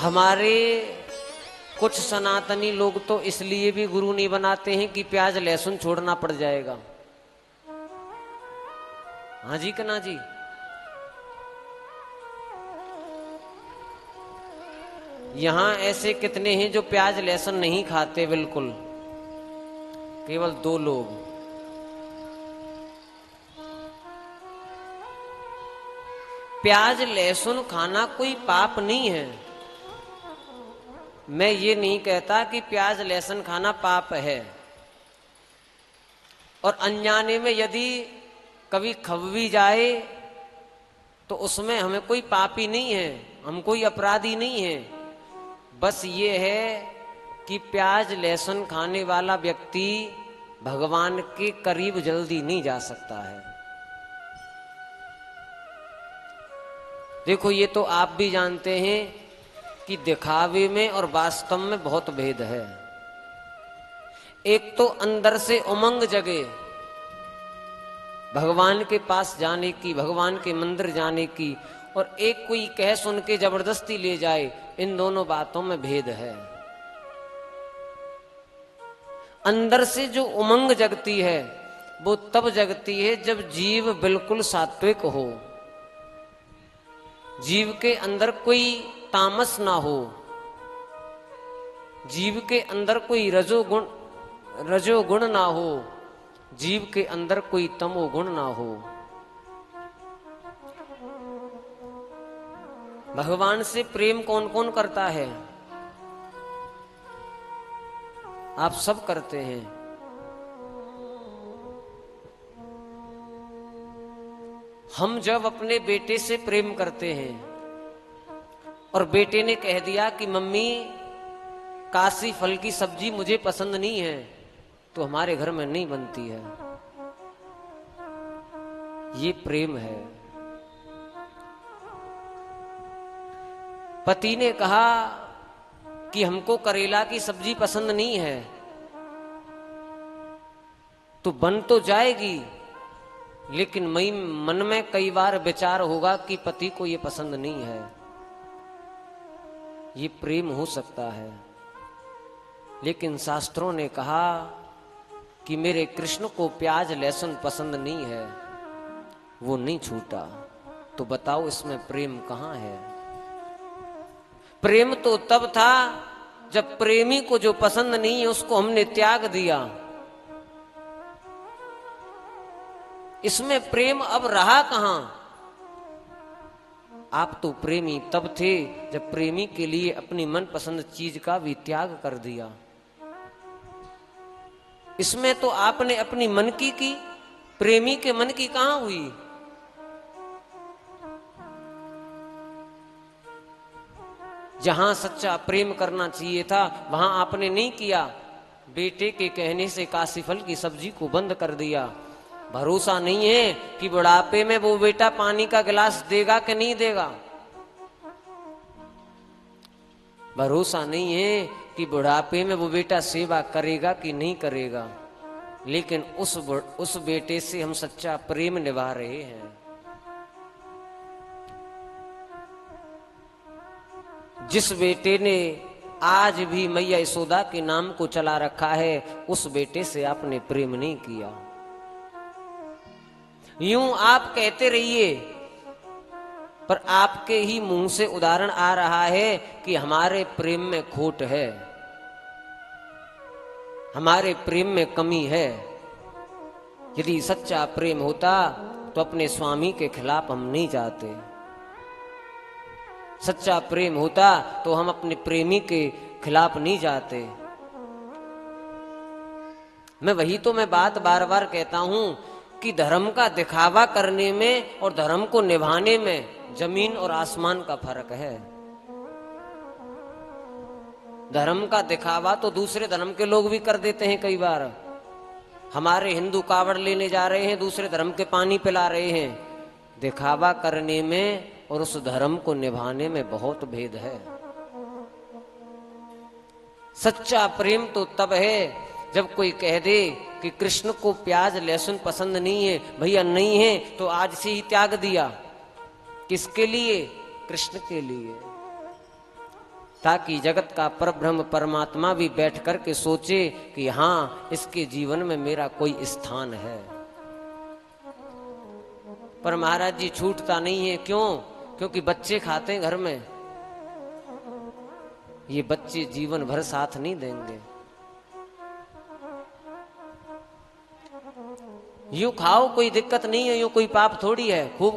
हमारे कुछ सनातनी लोग तो इसलिए भी गुरु नहीं बनाते हैं कि प्याज लहसुन छोड़ना पड़ जाएगा। हाँ जी कना जी, यहां ऐसे कितने हैं जो प्याज लहसुन नहीं खाते बिल्कुल, केवल 2 लोग। प्याज लहसुन खाना कोई पाप नहीं है। मैं ये नहीं कहता कि प्याज लहसुन खाना पाप है, और अनजाने में यदि कभी खब भी जाए तो उसमें हमें कोई पापी नहीं है, हम कोई अपराधी नहीं है। बस ये है कि प्याज लहसुन खाने वाला व्यक्ति भगवान के करीब जल्दी नहीं जा सकता है। देखो ये तो आप भी जानते हैं कि दिखावे में और वास्तव में बहुत भेद है। एक तो अंदर से उमंग जगे भगवान के पास जाने की, भगवान के मंदिर जाने की, और एक कोई कह सुन के जबरदस्ती ले जाए, इन दोनों बातों में भेद है। अंदर से जो उमंग जगती है वो तब जगती है जब जीव बिल्कुल सात्विक हो, जीव के अंदर कोई तामस ना हो, जीव के अंदर कोई रजोगुण ना हो, जीव के अंदर कोई तमोगुण ना हो। भगवान से प्रेम कौन कौन करता है? आप सब करते हैं। हम जब अपने बेटे से प्रेम करते हैं और बेटे ने कह दिया कि मम्मी काशी फल की सब्जी मुझे पसंद नहीं है, तो हमारे घर में नहीं बनती है। ये प्रेम है। पति ने कहा कि हमको करेला की सब्जी पसंद नहीं है, तो बन तो जाएगी, लेकिन मन में कई बार विचार होगा कि पति को ये पसंद नहीं है। ये प्रेम हो सकता है। लेकिन शास्त्रों ने कहा कि मेरे कृष्ण को प्याज लहसुन पसंद नहीं है, वो नहीं छूटा। तो बताओ इसमें प्रेम कहां है? प्रेम तो तब था जब प्रेमी को जो पसंद नहीं है उसको हमने त्याग दिया। इसमें प्रेम अब रहा कहां? आप तो प्रेमी तब थे जब प्रेमी के लिए अपनी मनपसंद चीज का भी त्याग कर दिया। इसमें तो आपने अपनी मन की प्रेमी के मन की कहां हुई? जहां सच्चा प्रेम करना चाहिए था वहां आपने नहीं किया। बेटे के कहने से काशी फल की सब्जी को बंद कर दिया। भरोसा नहीं है कि बुढ़ापे में वो बेटा पानी का गिलास देगा कि नहीं देगा। भरोसा नहीं है कि बुढ़ापे में वो बेटा सेवा करेगा कि नहीं करेगा। लेकिन उस बेटे से हम सच्चा प्रेम निभा रहे हैं। जिस बेटे ने आज भी मैया यशोदा के नाम को चला रखा है, उस बेटे से आपने प्रेम नहीं किया। यूं आप कहते रहिए, पर आपके ही मुंह से उदाहरण आ रहा है कि हमारे प्रेम में खोट है, हमारे प्रेम में कमी है। यदि सच्चा प्रेम होता तो अपने स्वामी के खिलाफ हम नहीं जाते। सच्चा प्रेम होता तो हम अपने प्रेमी के खिलाफ नहीं जाते। मैं बात बार बार कहता हूं कि धर्म का दिखावा करने में और धर्म को निभाने में जमीन और आसमान का फर्क है। धर्म का दिखावा तो दूसरे धर्म के लोग भी कर देते हैं। कई बार हमारे हिंदू कावड़ लेने जा रहे हैं, दूसरे धर्म के पानी पिला रहे हैं। दिखावा करने में और उस धर्म को निभाने में बहुत भेद है। सच्चा प्रेम तो तब है जब कोई कह दे कि कृष्ण को प्याज लहसुन पसंद नहीं है। भैया नहीं है तो आज से ही त्याग दिया। किसके लिए? कृष्ण के लिए। ताकि जगत का परब्रह्म परमात्मा भी बैठ कर के सोचे कि हाँ, इसके जीवन में मेरा कोई स्थान है। पर महाराज जी छूटता नहीं है। क्यों? क्योंकि बच्चे खाते हैं घर में। ये बच्चे जीवन भर साथ नहीं देंगे। यूं खाओ कोई दिक्कत नहीं है, यूं कोई पाप थोड़ी है। खूब